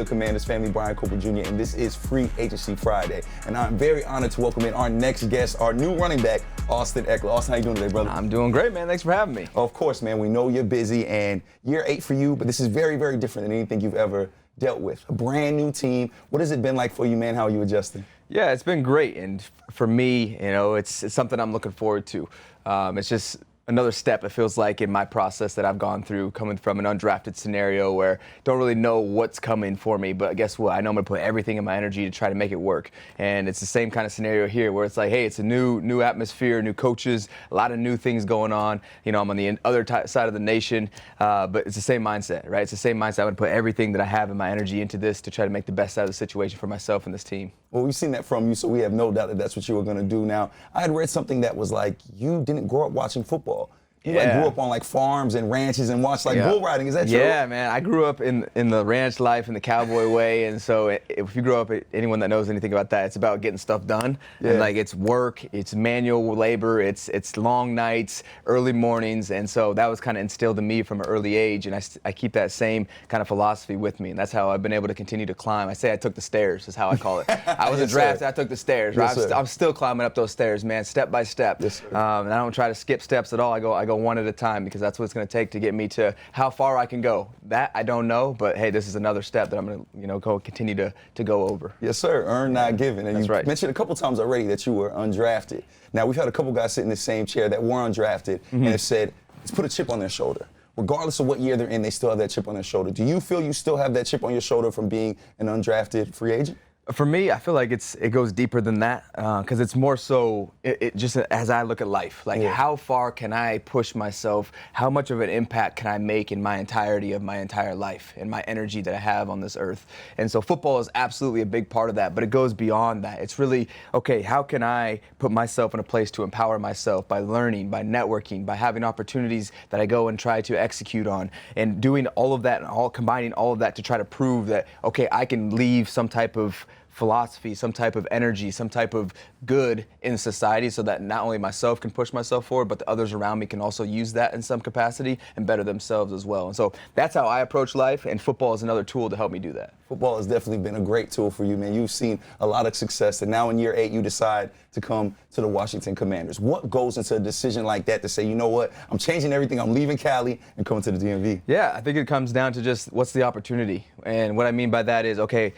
good, Commanders family? Brian Cooper Jr., and this is Free Agency Friday. And I'm very honored to welcome in our next guest, our new running back, Austin Ekeler. Austin, how you doing today, brother? I'm doing great, man. Thanks for having me. Of course, man. We know you're busy, and year 8 for you, but this is very, very different than anything you've ever dealt with. A brand new team. What has it been like for you, man? How are you adjusting? Yeah, it's been great, and for me, it's something I'm looking forward to. It's just another step, it feels like, in my process that I've gone through, coming from an undrafted scenario where I don't really know what's coming for me, but guess what? I know I'm going to put everything in my energy to try to make it work. And it's the same kind of scenario here where it's like, hey, it's a new atmosphere, new coaches, a lot of new things going on. I'm on the other side of the nation, but it's the same mindset, right? It's the same mindset. I'm going to put everything that I have in my energy into this to try to make the best out of the situation for myself and this team. Well, we've seen that from you, so we have no doubt that that's what you were going to do. Now, I had read something that was like, you didn't grow up watching football. You grew up on like farms and ranches and watched like bull riding. Is that true? Yeah, man. I grew up in the ranch life, in the cowboy way, and so if you grow up, anyone that knows anything about that, it's about getting stuff done. Yeah. And like it's work, it's manual labor, it's long nights, early mornings, and so that was kind of instilled in me from an early age, and I keep that same kind of philosophy with me, and that's how I've been able to continue to climb. I say I took the stairs, is how I call it. I was a draft, I took the stairs. Right? Yes, I'm still climbing up those stairs, man, step by step. Yes, and I don't try to skip steps at all. I go one at a time, because that's what it's going to take to get me to how far I can go. That I don't know, but hey, this is another step that I'm going to continue to go over. Yes, sir. Earn, not given. And that's you right. mentioned a couple times already that you were undrafted. Now, we've had a couple guys sit in the same chair that were undrafted and have said, let's put a chip on their shoulder. Regardless of what year they're in, they still have that chip on their shoulder. Do you feel you still have that chip on your shoulder from being an undrafted free agent? For me, I feel like it goes deeper than that, because it's more so it just as I look at life, like how far can I push myself? How much of an impact can I make in my entirety of my entire life and my energy that I have on this earth? And so football is absolutely a big part of that, but it goes beyond that. It's really, okay, how can I put myself in a place to empower myself by learning, by networking, by having opportunities that I go and try to execute on, and doing all of that and combining all of that to try to prove that, okay, I can leave some type of philosophy, some type of energy, some type of good in society, so that not only myself can push myself forward, but the others around me can also use that in some capacity and better themselves as well. And so that's how I approach life, and football is another tool to help me do that. Football has definitely been a great tool for you, man. You've seen a lot of success, and now in year 8, you decide to come to the Washington Commanders. What goes into a decision like that to say, you know what, I'm changing everything, I'm leaving Cali and coming to the DMV? Yeah, I think it comes down to just what's the opportunity. And what I mean by that is, okay,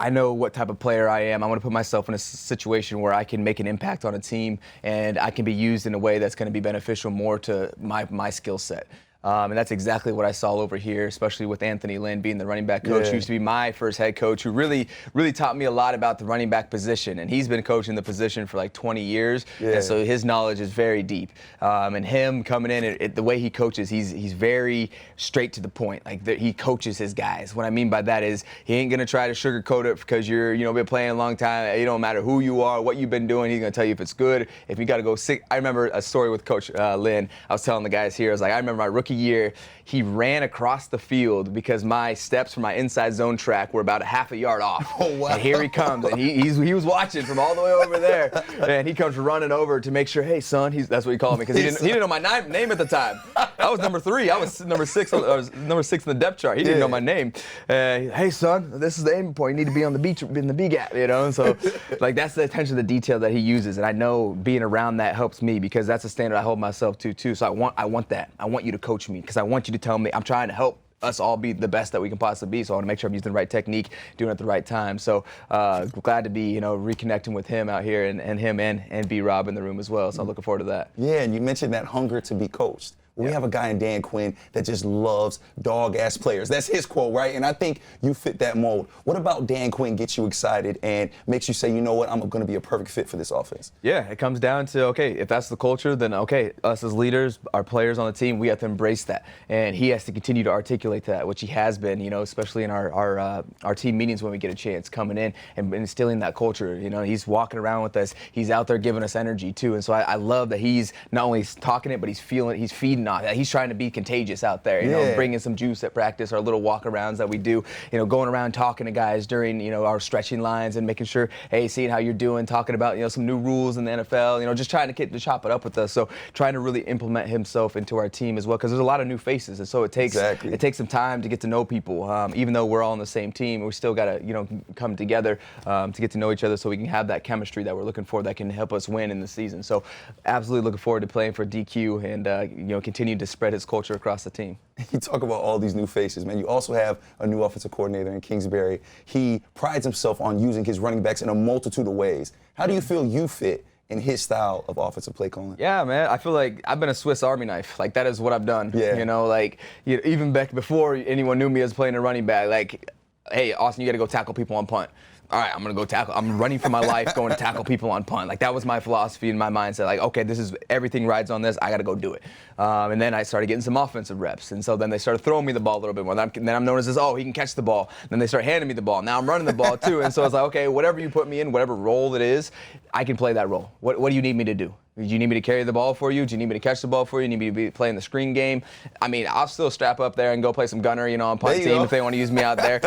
I know what type of player I am. I want to put myself in a situation where I can make an impact on a team, and I can be used in a way that's going to be beneficial more to my skill set. And that's exactly what I saw over here, especially with Anthony Lynn being the running back coach. He used to be my first head coach, who really taught me a lot about the running back position. And he's been coaching the position for like 20 years, and so his knowledge is very deep. And him coming in, the way he coaches, he's very straight to the point. Like he coaches his guys. What I mean by that is he ain't gonna try to sugarcoat it because you're been playing a long time. It don't matter who you are, what you've been doing. He's gonna tell you if it's good. If you got to go sick. I remember a story with Coach Lynn. I was telling the guys here. I was like, I remember my rookie year, he ran across the field because my steps for my inside zone track were about a half a yard off. Oh, wow. And here he comes, and he was watching from all the way over there, and he comes running over to make sure, hey son, that's what he called me, because he didn't know my name at the time. I was number 3. I was number 6. I was number 6 in the depth chart. He didn't know my name. Hey son, this is the aim point. You need to be on the beach in the B gap, And so, like, that's the attention to detail that he uses, and I know being around that helps me, because that's a standard I hold myself to too. So I want that. I want you to coach me, because I want you to tell me I'm trying to help us all be the best that we can possibly be. So I want to make sure I'm using the right technique, doing it at the right time. So glad to be, reconnecting with him out here, and him and B-Rob in the room as well. So I'm looking forward to that. Yeah, and you mentioned that hunger to be coached. We have a guy in Dan Quinn that just loves dog-ass players. That's his quote, right? And I think you fit that mold. What about Dan Quinn gets you excited and makes you say, you know what, I'm going to be a perfect fit for this offense? Yeah, it comes down to, okay, if that's the culture, then okay, us as leaders, our players on the team, we have to embrace that. And he has to continue to articulate that, which he has been, especially in our team meetings when we get a chance, coming in and instilling that culture. He's walking around with us. He's out there giving us energy too. And so I love that he's not only talking it, but he's feeling it, he's feeding not. He's trying to be contagious out there, you know, bringing some juice at practice, our little walk-arounds that we do, you know, going around talking to guys during, you know, our stretching lines and making sure, hey, seeing how you're doing, talking about, you know, some new rules in the NFL, you know, just trying to get to chop it up with us. So trying to really implement himself into our team as well, because there's a lot of new faces, and so it takes some time to get to know people. Even though we're all on the same team, we still got to, you know, come together to get to know each other so we can have that chemistry that we're looking for that can help us win in the season. So absolutely looking forward to playing for DQ and, you know, continue to spread his culture across the team. You talk about all these new faces, man. You also have a new offensive coordinator in Kingsbury. He prides himself on using his running backs in a multitude of ways. How do you feel you fit in his style of offensive play calling? Yeah, man. I feel like I've been a Swiss Army knife. Like, that is what I've done. Yeah. You know, like, even back before anyone knew me as playing a running back, like, hey, Austin, you got to go tackle people on punt. All right, I'm going to go tackle. I'm running for my life going to tackle people on punt. Like, that was my philosophy and my mindset. Like, okay, this is everything rides on this. I got to go do it. And then I started getting some offensive reps. And so then they started throwing me the ball a little bit more. Then I'm known as this, oh, he can catch the ball. Then they start handing me the ball. Now I'm running the ball too. And so it's like, okay, whatever you put me in, whatever role it is, I can play that role. What do you need me to do? Do you need me to carry the ball for you? Do you need me to catch the ball for you? Do you need me to be playing the screen game? I mean, I'll still strap up there and go play some gunner, you know, on punt team if they want to use me out there.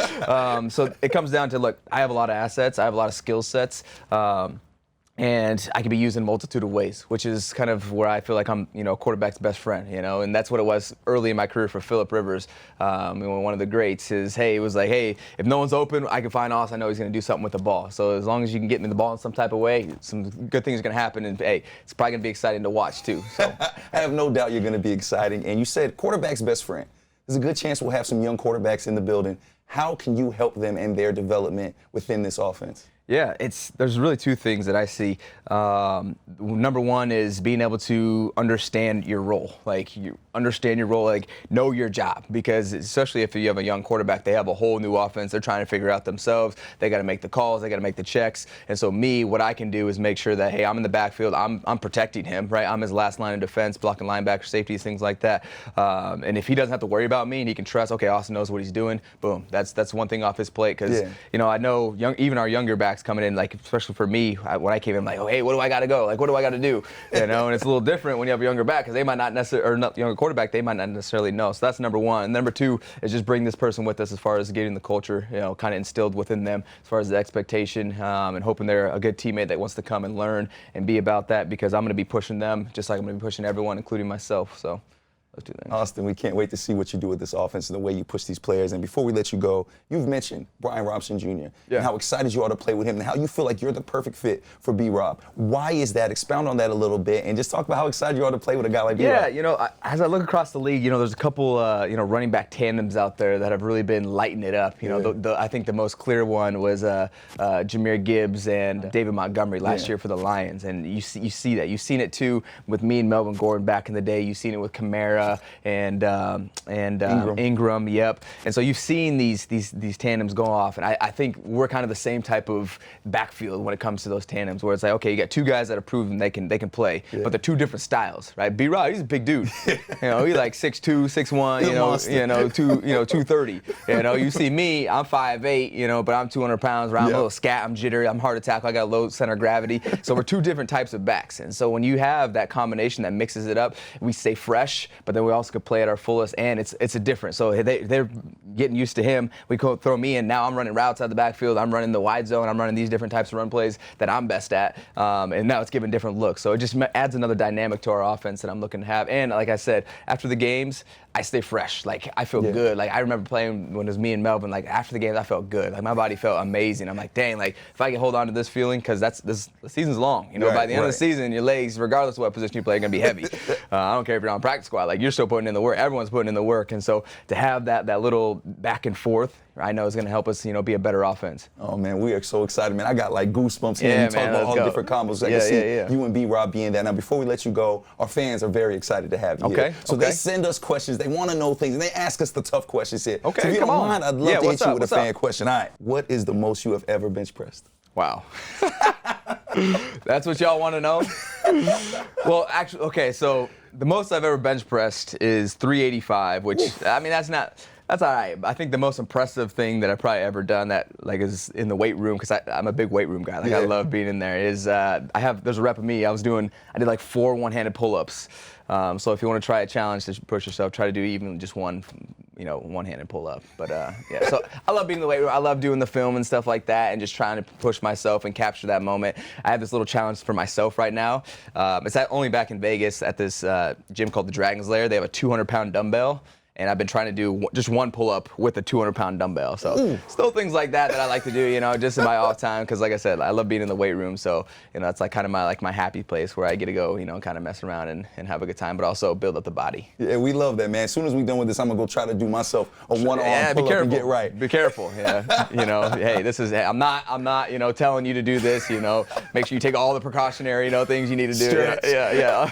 So it comes down to, look, I have a lot of assets. I have a lot of skill sets. And I can be used in a multitude of ways, which is kind of where I feel like I'm, you know, a quarterback's best friend, you know, and that's what it was early in my career for Phillip Rivers. One of the greats is, hey, it was like, hey, if no one's open, I can find Austin. I know he's going to do something with the ball. So as long as you can get me the ball in some type of way, some good things are going to happen. And, hey, it's probably going to be exciting to watch, too. So I have no doubt you're going to be exciting. And you said quarterback's best friend. There's a good chance we'll have some young quarterbacks in the building. How can you help them in their development within this offense? Yeah, there's really two things that I see. Number one is being able to understand your role. Like, you understand your role, like, know your job. Because especially if you have a young quarterback, they have a whole new offense. They're trying to figure out themselves. They got to make the calls. They got to make the checks. And so what I can do is make sure that, hey, I'm in the backfield. I'm protecting him, right? I'm his last line of defense, blocking linebacker, safeties, things like that. And if he doesn't have to worry about me and he can trust, okay, Austin knows what he's doing, boom. That's one thing off his plate. Because, you know, I know even our younger backs coming in, like, especially for me, when I came in, like, oh, hey, what do I got to go? Like, what do I got to do? You know, and it's a little different when you have a younger back, because they might not necessarily, or not younger quarterback, they might not necessarily know. So that's number one. And number two is just bring this person with us as far as getting the culture, you know, kind of instilled within them as far as the expectation, and hoping they're a good teammate that wants to come and learn and be about that, because I'm going to be pushing them just like I'm going to be pushing everyone, including myself. So those two things. Austin, we can't wait to see what you do with this offense and the way you push these players. And before we let you go, you've mentioned Brian Robson Jr. And how excited you are to play with him and how you feel like you're the perfect fit for B-Rob. Why is that? Expound on that a little bit and just talk about how excited you are to play with a guy like B-Rob. Yeah, you know, as I look across the league, you know, there's a couple, you know, running back tandems out there that have really been lighting it up. You know, I think the most clear one was Jahmyr Gibbs and David Montgomery last year for the Lions. And you see that. You've seen it, too, with me and Melvin Gordon back in the day. You've seen it with Kamara and Ingram, yep. And so you've seen these tandems go off, and I think we're kind of the same type of backfield when it comes to those tandems, where it's like, okay, you got two guys that have proven they can play, but they're two different styles, right? B-Rob, he's a big dude, you know, he's like 6'2", 6'1", you know, 230. You know, you see me, I'm 5'8", you know, but I'm 200 pounds, right? I'm a little scat, I'm jittery, I'm hard to tackle, I got a low center of gravity. So we're two different types of backs, and so when you have that combination that mixes it up, we stay fresh, but then we also could play at our fullest, and it's a difference. So they're getting used to him. We go throw me in. Now I'm running routes out the backfield. I'm running the wide zone. I'm running these different types of run plays that I'm best at. And now it's giving different looks. So it just adds another dynamic to our offense that I'm looking to have. And like I said, after the games, I stay fresh. Like, I feel good. Like, I remember playing when it was me and Melvin. Like, after the games, I felt good. Like, my body felt amazing. I'm like, dang, like, if I can hold on to this feeling, because the season's long. You know, by the end of the season, your legs, regardless of what position you play, are going to be heavy. I don't care if you're on practice squad. Like, you're still putting in the work. Everyone's putting in the work. And so to have that little back and forth, I know is going to help us, you know, be a better offense. Oh, man, we are so excited, man. I got, like, goosebumps here. You talk about all the different combos. I can see you and B-Rob being that. Now, before we let you go, our fans are very excited to have you here. So they send us questions. They want to know things, and they ask us the tough questions here. So if you don't mind, I'd love to hit you with a fan question. All right. What is the most you have ever bench pressed? Wow. That's what y'all want to know? Well, actually, okay, so the most I've ever bench pressed is 385, which, I mean, that's not That's all right. I think the most impressive thing that I've probably ever done that like is in the weight room, because I'm a big weight room guy. Like I love being in there. Is there's a rep of me. I did like 4 one-handed pull-ups. So if you want to try a challenge to push yourself, try to do even just one, one-handed pull-up. But yeah, so I love being in the weight room. I love doing the film and stuff like that, and just trying to push myself and capture that moment. I have this little challenge for myself right now. It's only back in Vegas at this gym called the Dragon's Lair. They have a 200-pound dumbbell. And I've been trying to do just one pull-up with a 200-pound dumbbell. So still things like that I like to do, just in my off time. Because like I said, I love being in the weight room. So, it's like kind of my happy place where I get to go, kind of mess around and have a good time, but also build up the body. Yeah, we love that, man. As soon as we're done with this, I'm going to go try to do myself a one-arm pull-up and get right. Be careful. Yeah. Hey, I'm not, telling you to do this, Make sure you take all the precautionary, things you need to do. Stretch. Yeah.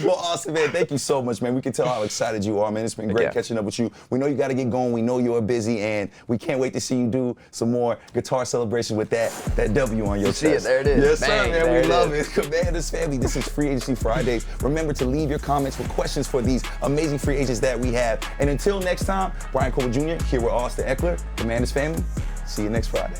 Well, Austin, man, thank you so much, man. We can tell how excited you are, man. It's been great catching up with you. We know you got to get going. We know you're busy, and we can't wait to see you do some more guitar celebrations with that W on your chest. See it, there it is. Yes, Bang, sir, man. We love it. Commanders family, this is Free Agency Fridays. Remember to leave your comments with questions for these amazing free agents that we have. And until next time, Brian Cole Jr. here with Austin Ekeler, Commanders family. See you next Friday.